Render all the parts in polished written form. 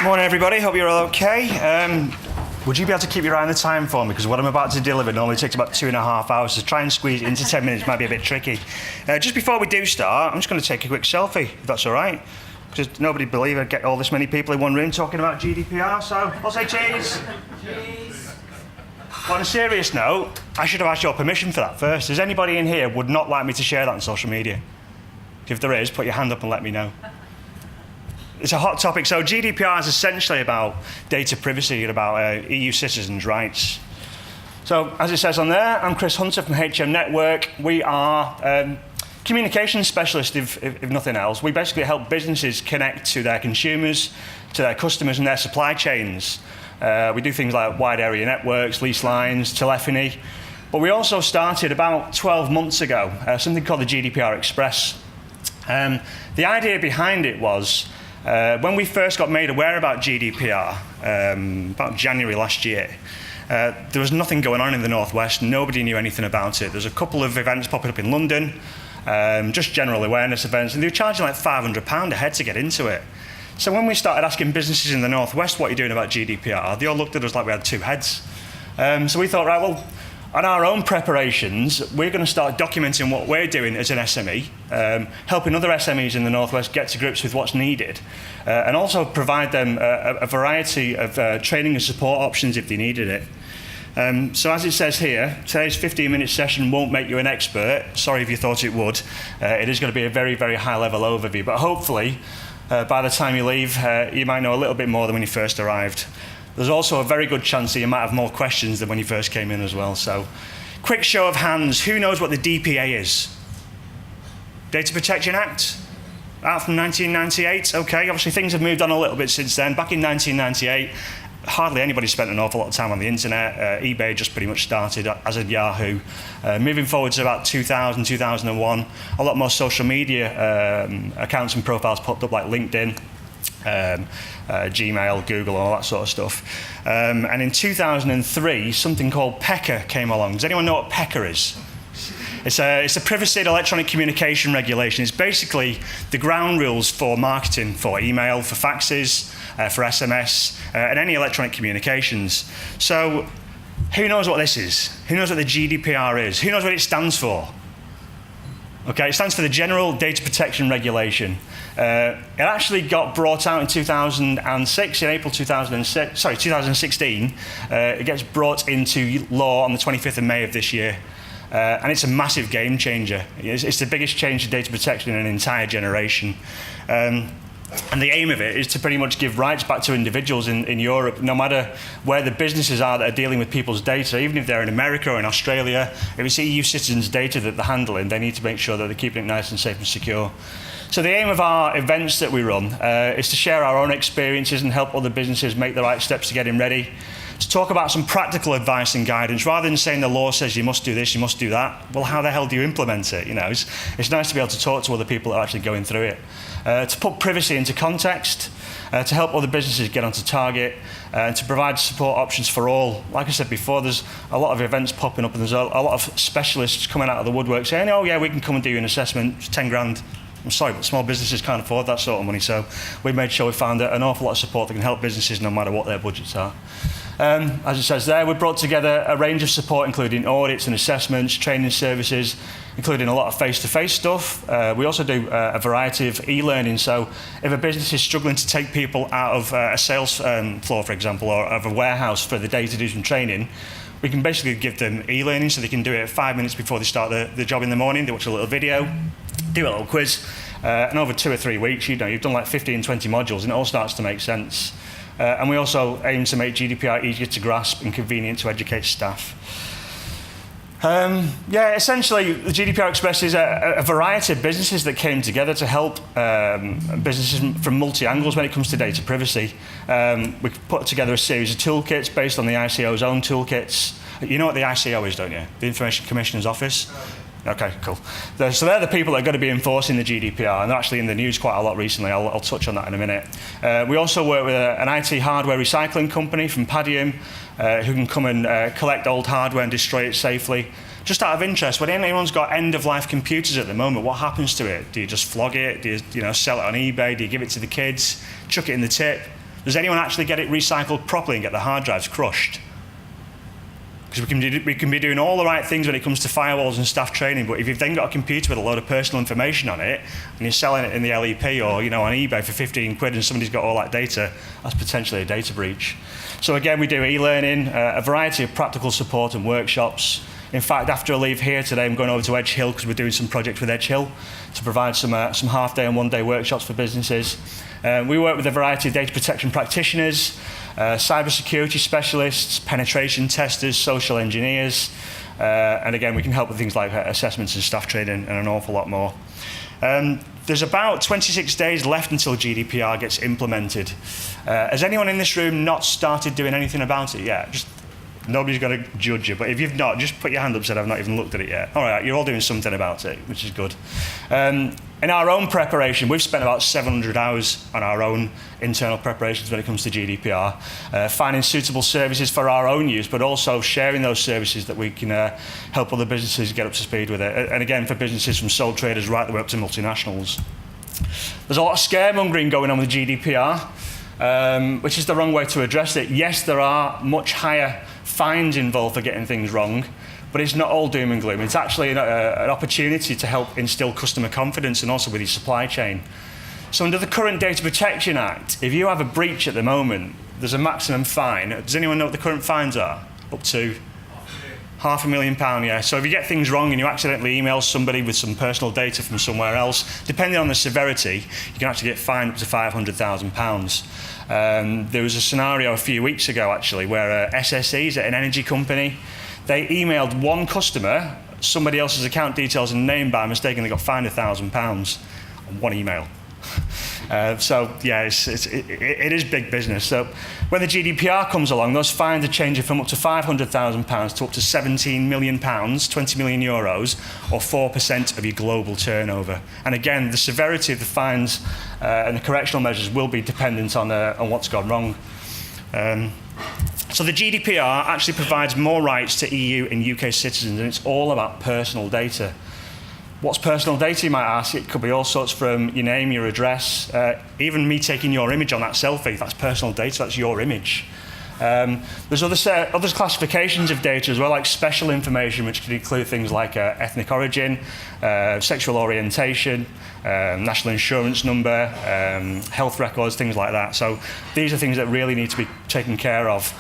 Morning, everybody. Hope you're all okay. Would you be able to keep your eye on the time for me? Because what I'm about to deliver normally takes about 2.5 hours. So try and squeeze it into 10 minutes might be a bit tricky. Just before we do start, I'm just going to take a quick selfie, if that's all right. Because nobody believe I'd get all this many people in one room talking about GDPR, so I'll say cheese. Cheese. But on a serious note, I should have asked your permission for that first. Is anybody in here would not like me to share that on social media? If there is, put your hand up and let me know. It's a hot topic. So GDPR is essentially about data privacy and about EU citizens' rights. So as it says on there, I'm Chris Hunter from HM Network. We are communications specialists, if nothing else. We basically help businesses connect to their consumers, to their customers and their supply chains. We do things like wide area networks, lease lines, telephony. But we also started about 12 months ago, something called the GDPR Express. The idea behind it was, when we first got made aware about GDPR, about January last year, there was nothing going on in the Northwest. Nobody knew anything about it. There's a couple of events popping up in London, just general awareness events, and they were charging like £500 a head to get into it. So when we started asking businesses in the Northwest, what are you doing about GDPR, they all looked at us like we had two heads. So we thought, right, well, on our own preparations, we're going to start documenting what we're doing as an SME, helping other SMEs in the Northwest get to grips with what's needed, and also provide them a variety of training and support options if they needed it. So as it says here, today's 15-minute session won't make you an expert. Sorry if you thought it would. It is going to be a very, very high-level overview, but hopefully, by the time you leave, you might know a little bit more than when you first arrived. There's also a very good chance that you might have more questions than when you first came in as well. So, quick show of hands, who knows what the DPA is? Data Protection Act? Out from 1998, okay, obviously things have moved on a little bit since then. Back in 1998, hardly anybody spent an awful lot of time on the internet. eBay just pretty much started as a Yahoo. Moving forward to about 2000, 2001, a lot more social media accounts and profiles popped up like LinkedIn, Gmail, Google, all that sort of stuff. And in 2003, something called PECA came along. Does anyone know what PECA is? It's a privacy and electronic communication regulation. It's basically the ground rules for marketing, for email, for faxes, for SMS, and any electronic communications. So who knows what this is? Who knows what the GDPR is? Who knows what it stands for? Okay, it stands for the General Data Protection Regulation. It actually got brought out in 2006, in April 2016. It gets brought into law on the 25th of May of this year. And it's a massive game changer. It's the biggest change to data protection in an entire generation. And the aim of it is to pretty much give rights back to individuals in Europe, no matter where the businesses are that are dealing with people's data, even if they're in America or in Australia. If it's EU citizens' data that they're handling, they need to make sure that they're keeping it nice and safe and secure. So the aim of our events that we run is to share our own experiences and help other businesses make the right steps to getting ready, to talk about some practical advice and guidance, rather than saying the law says you must do this, you must do that. Well, how the hell do you implement it? You know, it's nice to be able to talk to other people that are actually going through it. To put privacy into context, to help other businesses get onto target, and to provide support options for all. Like I said before, there's a lot of events popping up, and there's a lot of specialists coming out of the woodwork saying, oh yeah, we can come and do you an assessment, it's 10 grand. I'm sorry, but small businesses can't afford that sort of money, so we made sure we found an awful lot of support that can help businesses no matter what their budgets are. As it says there, we brought together a range of support, including audits and assessments, training services, including a lot of face-to-face stuff. We also do a variety of e-learning, so if a business is struggling to take people out of a sales floor, for example, or of a warehouse for the day to do some training, we can basically give them e-learning so they can do it 5 minutes before they start the job in the morning. They watch a little video, do a little quiz, and over 2 or 3 weeks, you've done like 15, 20 modules, and it all starts to make sense. And we also aim to make GDPR easier to grasp and convenient to educate staff. Yeah, essentially, the GDPR Express is a variety of businesses that came together to help businesses from multi-angles when it comes to data privacy. We put together a series of toolkits based on the ICO's own toolkits. You know what the ICO is, don't you? The Information Commissioner's Office. Okay, cool. So they're the people that are going to be enforcing the GDPR, and they're actually in the news quite a lot recently. I'll touch on that in a minute. We also work with an IT hardware recycling company from Padium, who can come and collect old hardware and destroy it safely. Just out of interest, when anyone's got end-of-life computers at the moment, what happens to it? Do you just flog it? Do you sell it on eBay? Do you give it to the kids? Chuck it in the tip? Does anyone actually get it recycled properly and get the hard drives crushed? Because we can be doing all the right things when it comes to firewalls and staff training, but if you've then got a computer with a load of personal information on it, and you're selling it in the LEP or on eBay for 15 quid and somebody's got all that data, that's potentially a data breach. So again, we do e-learning, a variety of practical support and workshops. In fact, after I leave here today, I'm going over to Edge Hill because we're doing some projects with Edge Hill to provide some half-day and one-day workshops for businesses. We work with a variety of data protection practitioners, cybersecurity specialists, penetration testers, social engineers, and again, we can help with things like assessments and staff training and an awful lot more. There's about 26 days left until GDPR gets implemented. Has anyone in this room not started doing anything about it yet? Nobody's going to judge you, but if you've not, just put your hand up and say, I've not even looked at it yet. All right, you're all doing something about it, which is good. In our own preparation, we've spent about 700 hours on our own internal preparations when it comes to GDPR, finding suitable services for our own use, but also sharing those services that we can help other businesses get up to speed with it. And again, for businesses from sole traders right the way up to multinationals. There's a lot of scaremongering going on with GDPR, which is the wrong way to address it. Yes, there are much higher fines involved for getting things wrong, but it's not all doom and gloom. It's actually an opportunity to help instill customer confidence and also with your supply chain. So under the current Data Protection Act, if you have a breach at the moment, there's a maximum fine. Does anyone know what the current fines are? Up to £500,000, yeah. So if you get things wrong and you accidentally email somebody with some personal data from somewhere else, depending on the severity, you can actually get fined up to £500,000. There was a scenario a few weeks ago, actually, where SSEs at an energy company, they emailed one customer somebody else's account details and name by mistake, and they got fined £1,000 on one email. So yeah, it is big business. So when the GDPR comes along, those fines are changing from up to £500,000 to up to £17 million, 20 million euros, or 4% of your global turnover. And again, the severity of the fines and the correctional measures will be dependent on what's gone wrong. So the GDPR actually provides more rights to EU and UK citizens, and it's all about personal data. What's personal data, you might ask? It could be all sorts from your name, your address, even me taking your image on that selfie. That's personal data, that's your image. There's other classifications of data as well, like special information, which can include things like ethnic origin, sexual orientation, national insurance number, health records, things like that. So these are things that really need to be taken care of.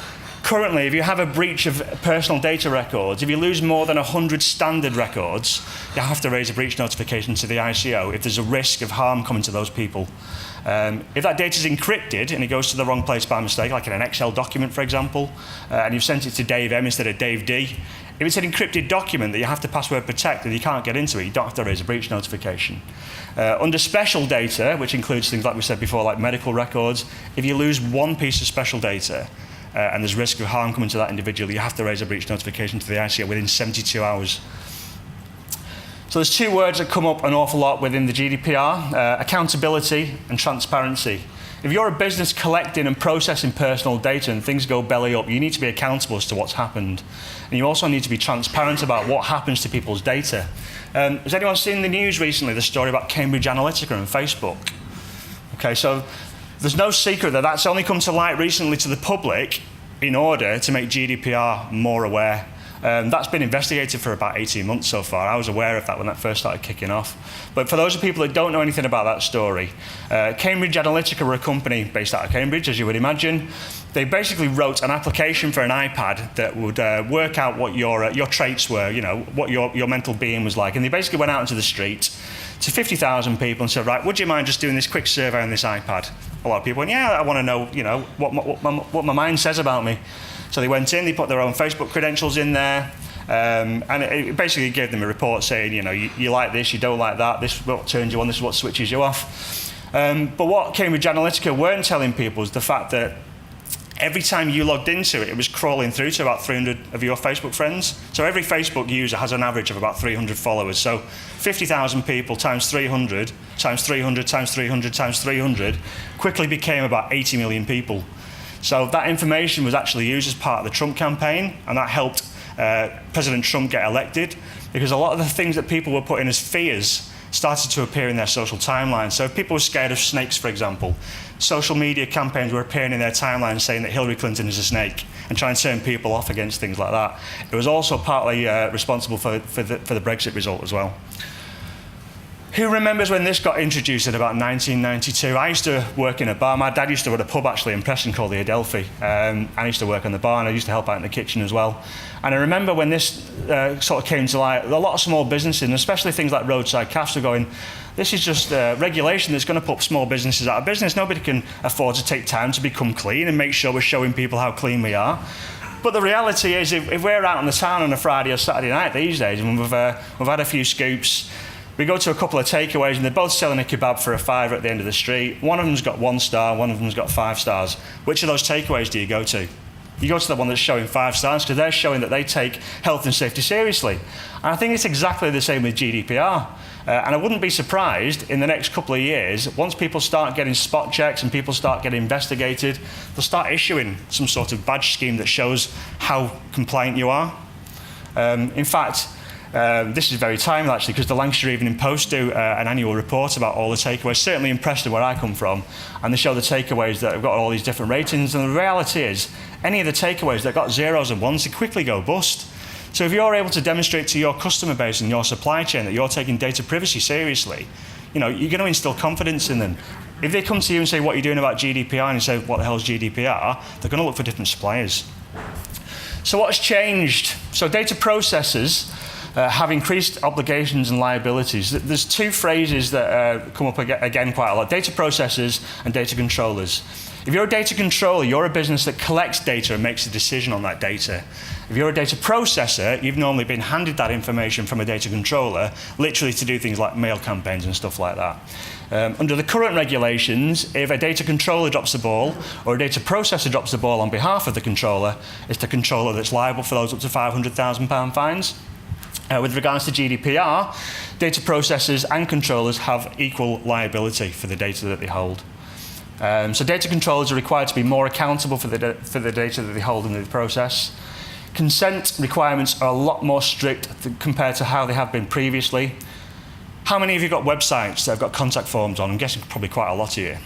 Currently, if you have a breach of personal data records, if you lose more than 100 standard records, you have to raise a breach notification to the ICO if there's a risk of harm coming to those people. If that data is encrypted and it goes to the wrong place by mistake, like in an Excel document, for example, and you've sent it to Dave M instead of Dave D, if it's an encrypted document that you have to password protect and you can't get into it, you don't have to raise a breach notification. Under special data, which includes things like we said before, like medical records, if you lose one piece of special data, and there's risk of harm coming to that individual, you have to raise a breach notification to the ICO within 72 hours. So there's two words that come up an awful lot within the GDPR, accountability and transparency. If you're a business collecting and processing personal data and things go belly up, you need to be accountable as to what's happened. And you also need to be transparent about what happens to people's data. Has anyone seen the news recently, the story about Cambridge Analytica and Facebook? Okay, so there's no secret that that's only come to light recently to the public in order to make GDPR more aware. That's been investigated for about 18 months so far. I was aware of that when that first started kicking off. But for those of people that don't know anything about that story, Cambridge Analytica were a company based out of Cambridge, as you would imagine. They basically wrote an application for an iPad that would work out what your traits were, you know, what your mental being was like. And they basically went out into the street to 50,000 people and said, right, would you mind just doing this quick survey on this iPad? A lot of people went, yeah, I want to know, you know, what my mind says about me. So they went in, they put their own Facebook credentials in there, and it basically gave them a report saying, you know, you like this, you don't like that, this is what turns you on, this is what switches you off. But what Cambridge Analytica weren't telling people is the fact that every time you logged into it, it was crawling through to about 300 of your Facebook friends. So every Facebook user has an average of about 300 followers. So 50,000 people times 300, times 300, times 300, times 300, quickly became about 80 million people. So that information was actually used as part of the Trump campaign, and that helped President Trump get elected, because a lot of the things that people were putting as fears started to appear in their social timelines. So if people were scared of snakes, for example, social media campaigns were appearing in their timelines saying that Hillary Clinton is a snake and trying to turn people off against things like that. It was also partly responsible for the Brexit result as well. Who remembers when this got introduced in about 1992? I used to work in a bar. My dad used to run a pub actually in Preston called the Adelphi. I used to work on the bar and I used to help out in the kitchen as well. And I remember when this sort of came to light, a lot of small businesses, and especially things like roadside cafes, were going, this is just regulation that's going to put small businesses out of business. Nobody can afford to take time to become clean and make sure we're showing people how clean we are. But the reality is, if we're out on the town on a Friday or Saturday night these days, and we've had a few scoops, we go to a couple of takeaways and they're both selling a kebab for £5 at the end of the street. One of them's got 1 star, one of them's got 5 stars. Which of those takeaways do you go to? You go to the one that's showing 5 stars because they're showing that they take health and safety seriously. And I think it's exactly the same with GDPR. And I wouldn't be surprised in the next couple of years, once people start getting spot checks and people start getting investigated, they'll start issuing some sort of badge scheme that shows how compliant you are. In fact, this is very timely actually, because the Lancashire Evening Post do an annual report about all the takeaways, certainly in Preston where I come from, and they show the takeaways that have got all these different ratings, and the reality is any of the takeaways that got 0s and 1s, they quickly go bust. So if you're able to demonstrate to your customer base and your supply chain that you're taking data privacy seriously, you're going to instill confidence in them. If they come to you and say, what are you doing about GDPR, and you say, what the hell is GDPR, they're going to look for different suppliers. So what's changed? So data processors have increased obligations and liabilities. There's 2 phrases that come up again quite a lot: data processors and data controllers. If you're a data controller, you're a business that collects data and makes a decision on that data. If you're a data processor, you've normally been handed that information from a data controller, literally to do things like mail campaigns and stuff like that. Under the current regulations, if a data controller drops the ball or a data processor drops the ball on behalf of the controller, it's the controller that's liable for those up to £500,000 fines. With regards to GDPR, data processors and controllers have equal liability for the data that they hold. So data controllers are required to be more accountable for the data that they hold in the process. Consent requirements are a lot more strict compared to how they have been previously. How many of you got websites that have got contact forms on? I'm guessing probably quite a lot of you.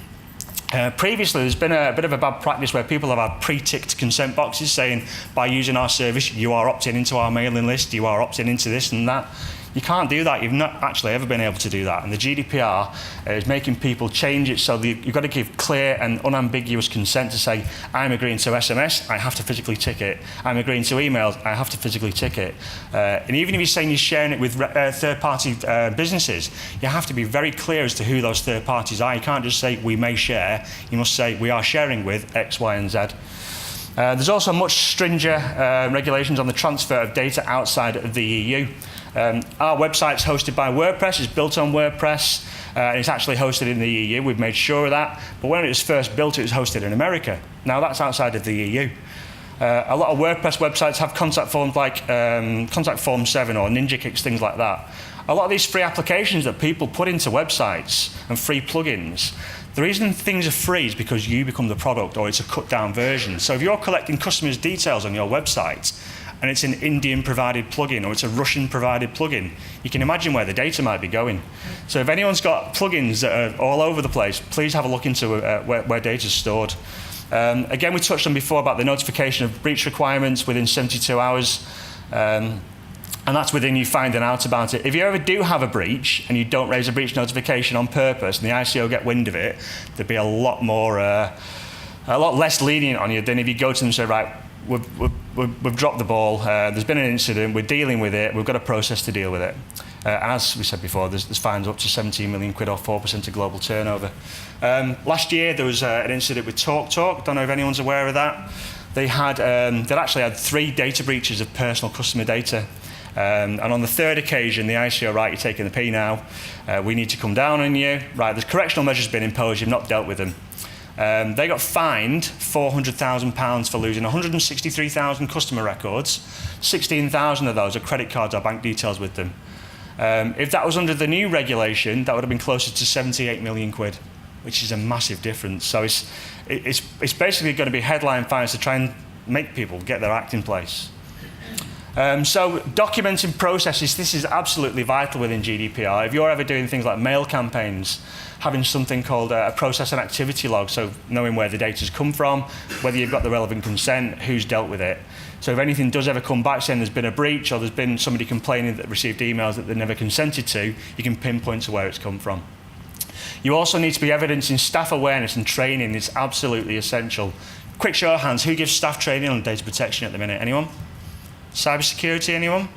Previously, there's been a bit of a bad practice where people have had pre-ticked consent boxes saying, by using our service, you are opting into our mailing list, you are opting into this and that. You can't do that. You've not actually ever been able to do that. And the GDPR is making people change it so that you've got to give clear and unambiguous consent to say, I'm agreeing to SMS, I have to physically tick it. I'm agreeing to emails, I have to physically tick it. And even if you're saying you're sharing it with third-party businesses, you have to be very clear as to who those third parties are. You can't just say, we may share. You must say, we are sharing with X, Y, and Z. There's also much stringent regulations on the transfer of data outside of the EU. Our website's hosted by WordPress, it's built on WordPress, and it's actually hosted in the EU. We've made sure of that. But when it was first built, it was hosted in America. Now that's outside of the EU. A lot of WordPress websites have contact forms like Contact Form 7 or Ninja Kicks, things like that. A lot of these free applications that people put into websites and free plugins, the reason things are free is because you become the product or it's a cut-down version. So if you're collecting customers' details on your website, and it's an Indian-provided plugin or it's a Russian-provided plugin, you can imagine where the data might be going. So if anyone's got plugins that are all over the place, please have a look into where data's stored. Again, we touched on before about the notification of breach requirements within 72 hours. And that's within you finding out about it. If you ever do have a breach and you don't raise a breach notification on purpose and the ICO get wind of it, there'd be a lot less lenient on you than if you go to them and say, right, we've dropped the ball, there's been an incident, we're dealing with it, we've got a process to deal with it. And as we said before, there's fines up to 17 million quid or 4% of global turnover. Last year there was an incident with TalkTalk, don't know if anyone's aware of that. They'd actually had 3 data breaches of personal customer data. And on the 3rd occasion, the ICO, right, you're taking the P now, we need to come down on you. Right, there's correctional measures been imposed, you've not dealt with them. They got fined £400,000 for losing 163,000 customer records. 16,000 of those are credit cards or bank details with them. If that was under the new regulation, that would have been closer to 78 million quid, which is a massive difference. So it's basically going to be headline fines to try and make people get their act in place. So documenting processes, this is absolutely vital within GDPR. If you're ever doing things like mail campaigns, having something called a process and activity log, so knowing where the data's come from, whether you've got the relevant consent, who's dealt with it. So if anything does ever come back saying there's been a breach or there's been somebody complaining that received emails that they never consented to, you can pinpoint to where it's come from. You also need to be evidencing staff awareness and training. It's absolutely essential. Quick show of hands, who gives staff training on data protection at the minute? Anyone? Cybersecurity, anyone?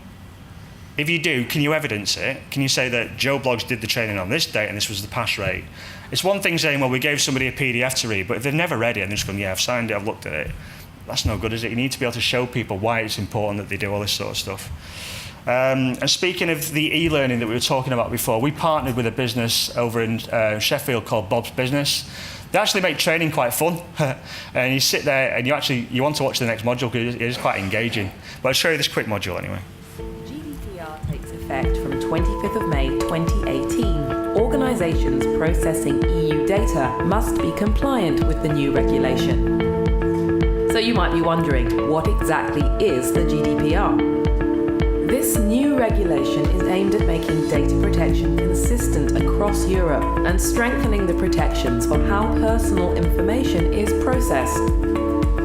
If you do, can you evidence it? Can you say that Joe Bloggs did the training on this date and this was the pass rate? It's one thing saying, well, we gave somebody a PDF to read, but if they've never read it and they're just going, yeah, I've signed it, I've looked at it, that's no good, is it? You need to be able to show people why it's important that they do all this sort of stuff. And speaking of the e-learning that we were talking about before, we partnered with a business over in Sheffield called Bob's Business. They actually make training quite fun. And you sit there and you want to watch the next module because it is quite engaging. But I'll show you this quick module anyway. GDPR takes effect from 25th of May 2018. Organisations processing EU data must be compliant with the new regulation. So you might be wondering, what exactly is the GDPR? This new regulation is aimed at making data protection consistent across Europe and strengthening the protections for how personal information is processed.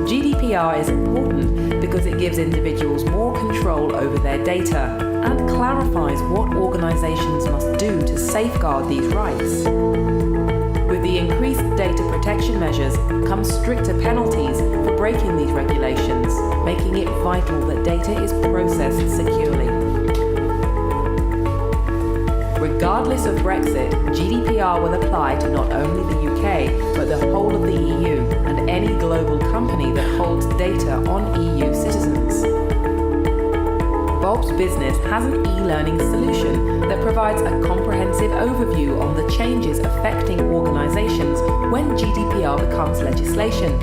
GDPR is important because it gives individuals more control over their data and clarifies what organisations must do to safeguard these rights. With the increased data protection measures come stricter penalties for breaking these regulations, making it vital that data is processed securely. Regardless of Brexit, GDPR will apply to not only the UK, but the whole of the EU and any global company that holds data on EU citizens. Bob's Business has an e-learning solution that provides a comprehensive overview on the changes affecting organisations when GDPR becomes legislation.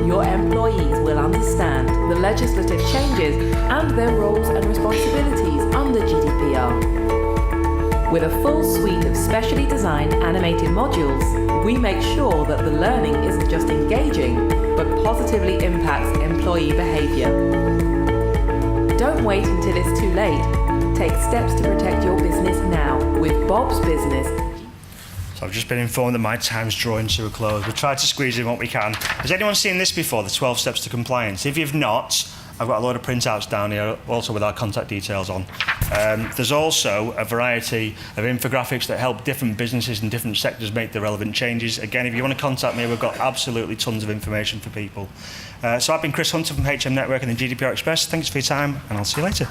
Your employees will understand the legislative changes and their roles and responsibilities under GDPR. With a full suite of specially designed animated modules, we make sure that the learning isn't just engaging, but positively impacts employee behaviour. Don't wait until it's too late. Take steps to protect your business now with Bob's Business. So I've just been informed that my time's drawing to a close. We'll try to squeeze in what we can. Has anyone seen this before, the 12 steps to compliance? If you've not, I've got a load of printouts down here, also with our contact details on. There's also a variety of infographics that help different businesses and different sectors make the relevant changes. Again, if you want to contact me, we've got absolutely tons of information for people. So I've been Chris Hunter from HM Network and the GDPR Express. Thanks for your time, and I'll see you later.